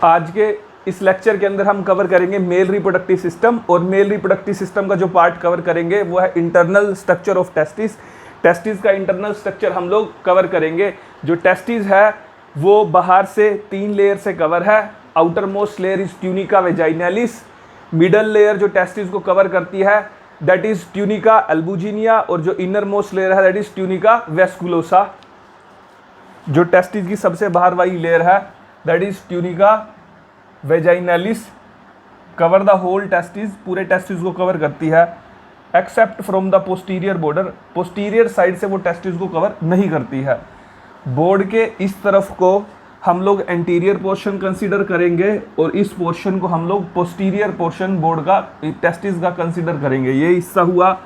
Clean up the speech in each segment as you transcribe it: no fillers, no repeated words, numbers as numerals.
आज के इस लेक्चर के अंदर हम कवर करेंगे मेल रिप्रोडक्टिव सिस्टम, और मेल रिप्रोडक्टिव सिस्टम का जो पार्ट कवर करेंगे वो है internal structure of testis. Testis का इंटरनल स्ट्रक्चर हम लोग कवर करेंगे। जो टेस्टिस है वो बाहर से 3 लेयर से कवर है। Outermost layer is tunica vaginalis. Middle layer जो टेस्टिस को कवर करती है दैट इज ट्यूनिका एल्बुजिनिया, और जो इनर मोस्ट लेयर है दैट इज ट्यूनिका वेस्कुलोसा। जो टेस्टिस की सबसे बाहर वाली लेयर है that is tunica vaginalis cover the whole testis, पूरे टेस्टिस को कवर करती है except from the posterior border. Posterior side से वो टेस्टिस को कवर नहीं करती है। बोर्ड के इस तरफ को हम लोग एंटीरियर पोर्शन कंसीडर करेंगे, और इस पोर्शन को हम लोग पोस्टीरियर पोर्शन बोर्ड का टेस्टिस का कंसीडर करेंगे। ये हिस्सा हुआ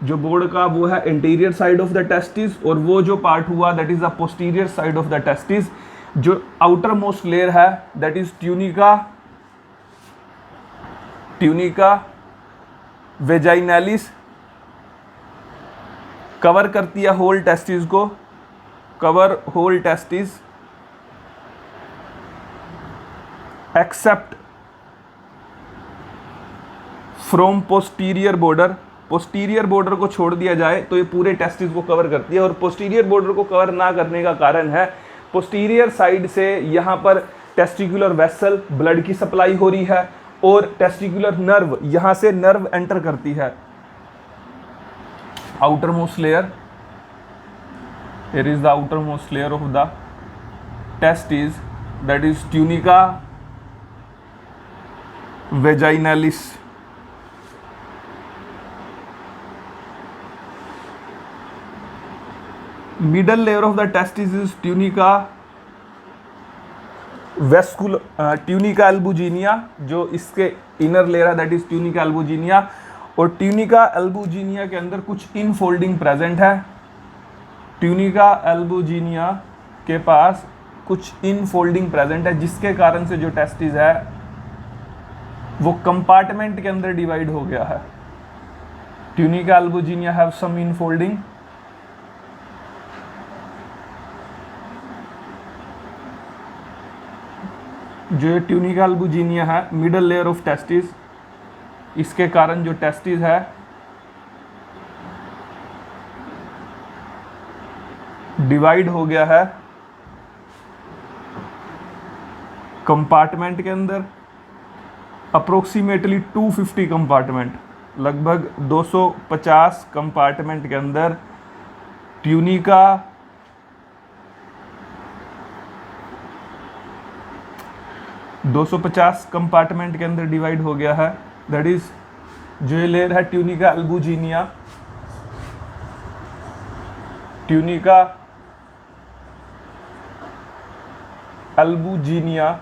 जो बोर्ड का वो है anterior side of the testis, और वो जो पार्ट हुआ that is the posterior side of the testis. जो आउटर मोस्ट लेयर है that is tunica vaginalis cover करती है होल टेस्टिस को, cover whole testis except from posterior border. Posterior border को छोड़ दिया जाए तो ये पूरे टेस्टिस को कवर करती है, और पोस्टीरियर बॉर्डर को कवर ना करने का कारण है पोस्टीरियर साइड से यहाँ पर टेस्टिकुलर वेसल ब्लड की सप्लाई हो रही है, और टेस्टिकुलर नर्व यहाँ से नर्व एंटर करती है। Outermost layer, here is the outermost layer of the testis that is tunica vaginalis. Middle layer of the testis is tunica albuginea, जो इसके इनर लेयर है दैट इज ट्यूनिका एल्बुजिनिया। और tunica albuginea के अंदर कुछ infolding present है। Tunica albuginea के पास कुछ इनफोल्डिंग प्रेजेंट है, जिसके कारण से जो टेस्टिस है वो कंपार्टमेंट के अंदर डिवाइड हो गया है। Tunica albuginea have some infolding. जो ट्यूनिका एल्बुजिनिया है मिडल लेयर ऑफ टेस्टिस, इसके कारण जो टेस्टिस है डिवाइड हो गया है कंपार्टमेंट के अंदर। अप्रोक्सीमेटली 250 कंपार्टमेंट, लगभग 250 कंपार्टमेंट के अंदर ट्यूनिका कंपार्टमेंट के अंदर डिवाइड हो गया है। दैट इज जो ये लेयर है tunica albuginea, tunica albuginea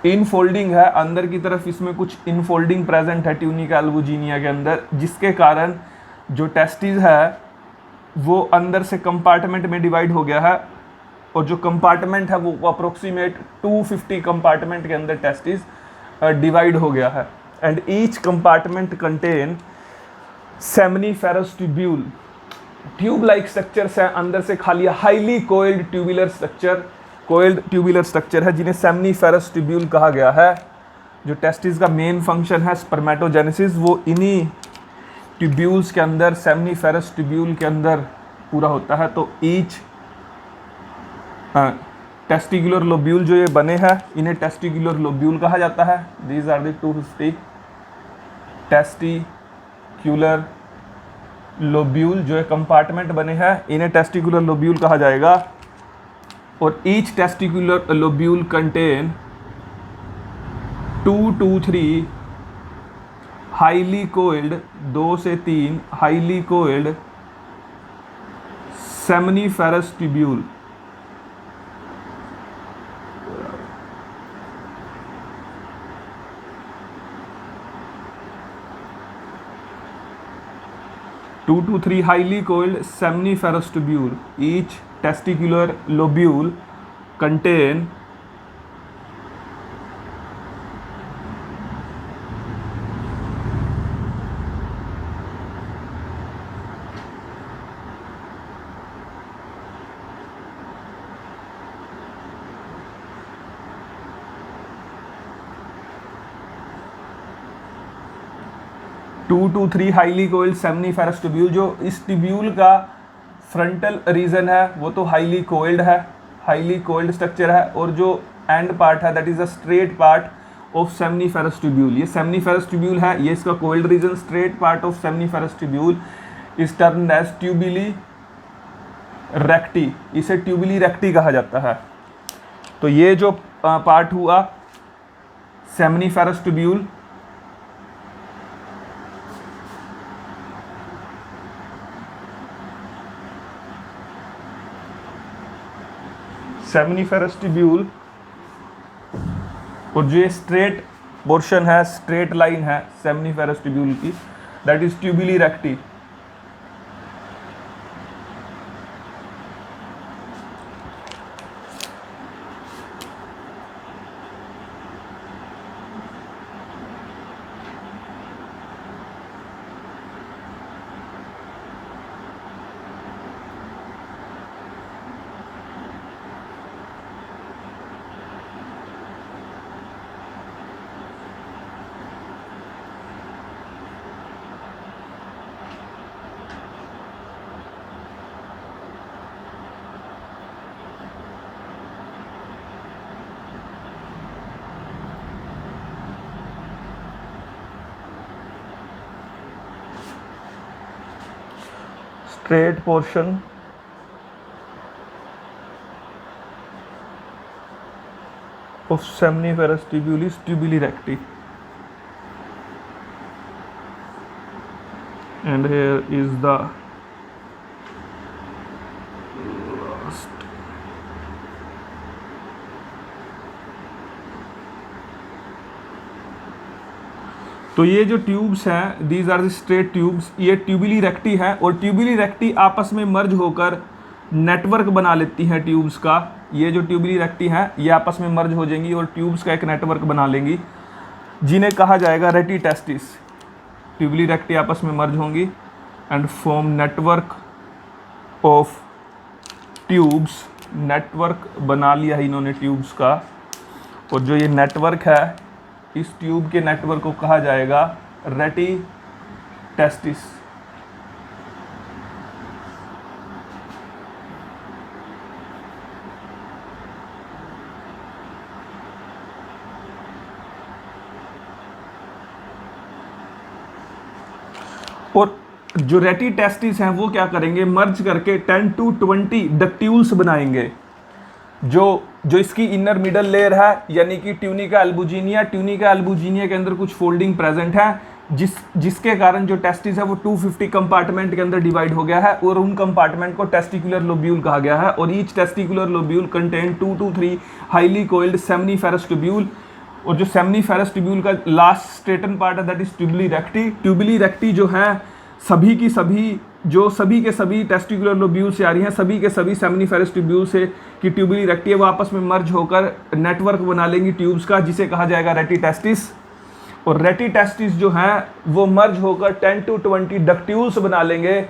infolding है। अंदर की तरफ इसमें कुछ इनफोल्डिंग प्रेजेंट है ट्यूनिका एल्बुजिनिया के अंदर, जिसके कारण जो टेस्टिस है वो अंदर से कंपार्टमेंट में डिवाइड हो गया है, और जो कंपार्टमेंट है वो अप्रोक्सीमेट 250 कंपार्टमेंट के अंदर टेस्टिस डिवाइड हो गया है। And each compartment contain seminiferous tubule, tube like structures है अंदर से खाली, highly coiled tubular structure, coiled tubular structure है जिन्हें सेमिनिफेरस ट्यूब्यूल कहा गया है। जो टेस्टिस का मेन फंक्शन है स्पर्मेटोजेनेसिस, वो इन्हीं ट्यूब्यूल्स के अंदर, सेमिनिफेरस ट्यूब्यूल के अंदर पूरा होता है। तो ईच टेस्टिकुलर लोब्यूल जो ये बने हैं इन्हें टेस्टिकुलर लोब्यूल कहा जाता है। These are the 250 testicular lobule जो कंपार्टमेंट बने हैं इन्हें टेस्टिकुलर लोब्यूल कहा जाएगा। और each testicular lobule contain 2 to 3 highly coiled, 2 से 3 highly coiled seminiferous tubule. Two to 3 highly coiled seminiferous tubule. Each testicular lobule contain 2 2 to 3 highly coiled seminiferous tubule. जो इस ट्यूब्यूल का फ्रंटल रीजन है वो तो हाईली कोइल्ड है, highly coiled structure है, और जो एंड पार्ट है that is a straight part of seminiferous tubule. ये सेमनीफेरस ट्यूब्यूल है, ये इसका coiled region, straight part of seminiferous tubule is termed as tubuli recti, इसे ट्यूबिली रेक्टी कहा जाता है। तो ये जो पार्ट हुआ सेमनीफेरस ट्यूब्यूल, सेमनीफेरस ट्यूब्यूल, और जो ये स्ट्रेट पोर्शन है, स्ट्रेट लाइन है सेमनीफेरस ट्यूब्यूल की, that is tubuli recti. Straight portion of seminiferous tubule is tubuli recti, and here is the last. तो ये जो ट्यूब्स हैं, these are the straight tubes, ये ट्यूबिली रेक्टी है, और ट्यूबिली रेक्टी आपस में मर्ज होकर नेटवर्क बना लेती हैं ट्यूब्स का। ये जो ट्यूबिली रेक्टी हैं ये आपस में मर्ज हो जाएंगी और ट्यूब्स का एक नेटवर्क बना लेंगी, जिन्हें कहा जाएगा रेटी टेस्टिस। ट्यूबिली रेक्टी आपस में मर्ज होंगी and form network of tubes, network बना लिया है इन्होंने ट्यूब्स का, और जो ये नेटवर्क है इस ट्यूब के नेटवर्क को कहा जाएगा रेटी टेस्टिस। और जो रेटी टेस्टिस हैं वो क्या करेंगे, मर्ज करके 10 to 20 डक्ट्यूल्स बनाएंगे। जो इसकी इनर मिडल लेयर है यानी कि ट्यूनिका एल्बुजिनिया, ट्यूनिका एल्बुजिनिया के अंदर कुछ फोल्डिंग प्रेजेंट है जिसके कारण जो टेस्टिस है वो 250 कंपार्टमेंट के अंदर डिवाइड हो गया है, और उन कंपार्टमेंट को टेस्टिकुलर लोब्यूल कहा गया है। और each testicular lobule contain 2 to 3 highly coiled seminiferous tubule, और जो सेमनीफेरस ट्यूब्यूल का लास्ट स्ट्रेटन पार्ट है that is tubuli recti. ट्यूबिली recti जो है सभी के सभी टेस्टिकुलर लोब्यूल से आ रही हैं, सभी के सभी सेमनीफेरस ट्यूब्यूल से की ट्यूबिली रेक्टी है, वो आपस में मर्ज होकर नेटवर्क बना लेंगी ट्यूब्स का, जिसे कहा जाएगा रेटी टेस्टिस। और रेटी टेस्टिस जो हैं वो मर्ज होकर 10 to 20 डक्ट्यूल्स बना लेंगे,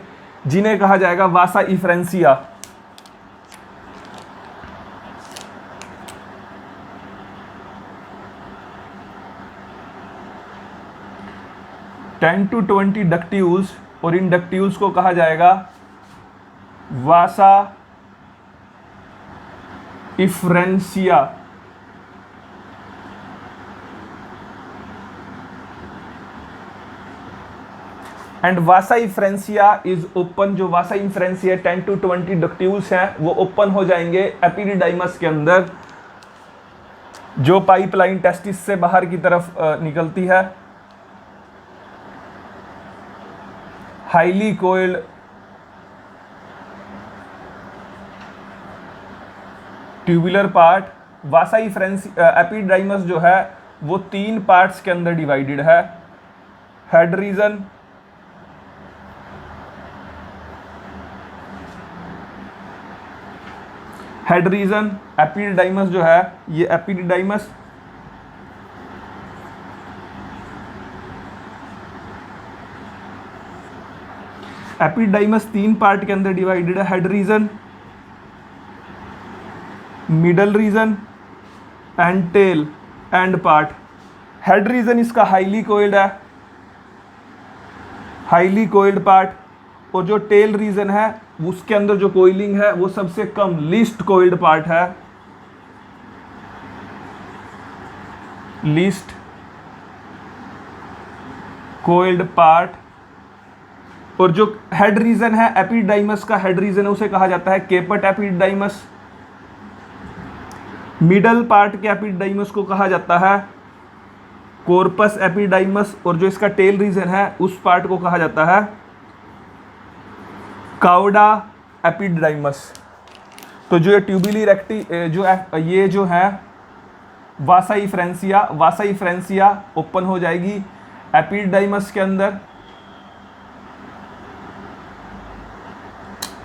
जिन्हें कहा जाएगा vasa efferentia. Ten to 20 ductules, और इन डक्ट्यूल्स को कहा जाएगा vasa efferentia. And vasa efferentia is open. जो वासा इफ्रेंसिया 10 to 20 डक्ट्यूल्स हैं वो ओपन हो जाएंगे एपिडिडाइमस के अंदर, जो पाइपलाइन टेस्टिस से बाहर की तरफ निकलती है। हाईली कोइल्ड ट्यूबुलर पार्ट, वासा एपिडाइमस जो है वो 3 पार्ट्स के अंदर डिवाइडेड है। हेड रीजन, हेड रीजन, एपिडाइमस जो है ये एपिडाइमस, एपिडाइमस 3 पार्ट के अंदर डिवाइडेड है। Head region, middle region and tail and part. Head region इसका हाईली कोइल्ड है, हाईली कोइल्ड पार्ट, और जो टेल रीजन है उसके अंदर जो कोइलिंग है वो सबसे कम लीस्ट कोइल्ड पार्ट है, लीस्ट कोइल्ड पार्ट। और जो हेड रीजन है एपिडाइमस का हेड रीजन है उसे कहा जाता है केपट एपिडाइमस। मिडल पार्ट के एपिडाइमस को कहा जाता है कॉर्पस एपिडाइमस, और जो इसका टेल रीजन है उस पार्ट को कहा जाता है काउडा एपिडाइमस। तो जो ये ट्यूबिली रेक्टी ये जो है वासा इफ्रेंसिया ओपन हो जाएगी एपिडाइमस के अंदर,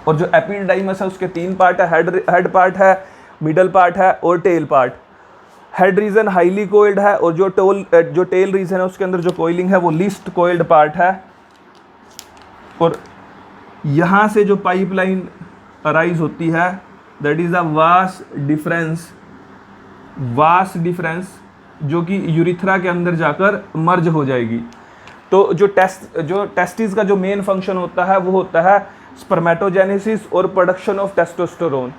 और जो एपिडाइमस है उसके 3 पार्ट है, हेड पार्ट है, मिडल पार्ट है और tail part. Head reason highly coiled है, और जो टेल रीजन है उसके अंदर जो कोइलिंग है वो लीस्ट कोइल्ड पार्ट है। और यहाँ से जो पाइपलाइन अराइज होती है that is a vast difference जो कि यूरिथ्रा के अंदर जाकर मर्ज हो जाएगी। तो जो टेस्टिस का जो मेन फंक्शन होता है वो होता है स्पर्मेटोजेनेसिस और production of testosterone.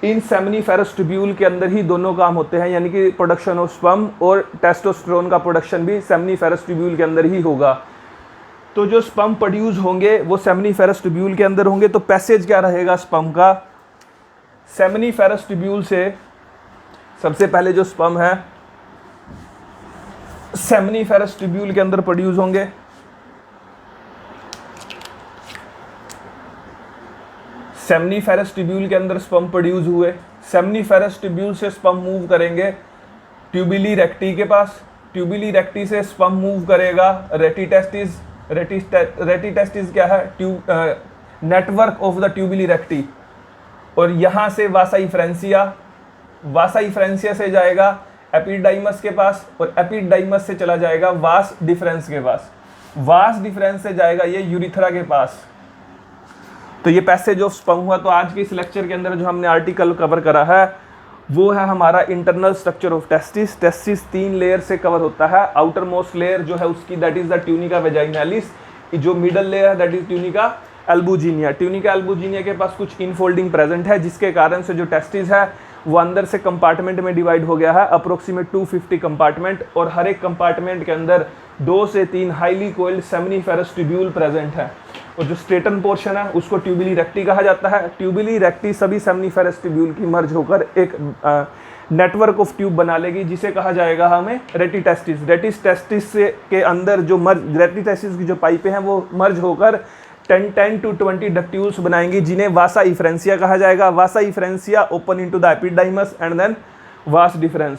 In seminiferous tubule के अंदर ही दोनों काम होते हैं, यानी कि प्रोडक्शन ऑफ स्पर्म और टेस्टोस्टेरोन का प्रोडक्शन भी सेमिनिफेरस ट्यूब्यूल के अंदर ही होगा। तो जो स्पर्म प्रोड्यूस होंगे वो सेमिनिफेरस ट्यूब्यूल के अंदर होंगे। तो पैसेज क्या रहेगा स्पर्म का, सेमिनिफेरस ट्यूब्यूल से सबसे पहले जो स्पर्म है सेमिनिफेरस ट्यूब्यूल के अंदर प्रोड्यूस होंगे, सेमिनिफेरस ट्यूब्यूल के अंदर स्पर्म प्रोड्यूस हुए, सेमिनिफेरस ट्यूब्यूल से स्पर्म मूव करेंगे ट्यूबिली रेक्टी के पास, ट्यूबिली रेक्टी से स्पर्म मूव करेगा रेटिटेस्टिस। रेटिटेस्टिस क्या है, नेटवर्क ऑफ द ट्यूबिली रेक्टी, और यहाँ से वासा इफ्रेंसिया से जाएगा एपिडाइमस के पास, और एपिडाइमस से चला जाएगा वास डिफरेंस के पास, वास डिफरेंस से जाएगा ये यूरिथ्रा के पास। तो ये पैसेज ऑफ स्पर्म हुआ। तो आज के इस लेक्चर के अंदर जो हमने आर्टिकल कवर करा है वो है हमारा internal structure of testis. Testis 3 layer से कवर होता है। आउटर मोस्ट लेयर जो है उसकी दैट इज द ट्यूनिका वेजाइनालिस, जो मिडल लेयर है that is tunica albuginea. Tunica albuginea के पास कुछ इनफोल्डिंग प्रेजेंट है जिसके कारण से जो टेस्टिस है वो अंदर से कंपार्टमेंट में डिवाइड हो गया है, अप्रोक्सीमेट 250 कंपार्टमेंट, और हर एक कंपार्टमेंट के अंदर 2 से 3 highly coiled seminiferous tubule present है। और जो स्ट्रेटन पोर्शन है उसको ट्यूबिली रेक्टी कहा जाता है। ट्यूबिली रेक्टी सभी सेमिनिफेरस ट्यूब्यूल की मर्ज होकर एक नेटवर्क ऑफ ट्यूब बना लेगी जिसे कहा जाएगा हमें रेटिटेस्टिस। रेटिटेस्टिस के अंदर जो रेटिटेस्टिस की जो पाइपें हैं वो मर्ज होकर 10 to 20 डक्ट्यूल्स बनाएंगी जिन्हें वासा इफ्रेंसिया कहा जाएगा। Vasa efferentia open into the epididymis and then vas difference.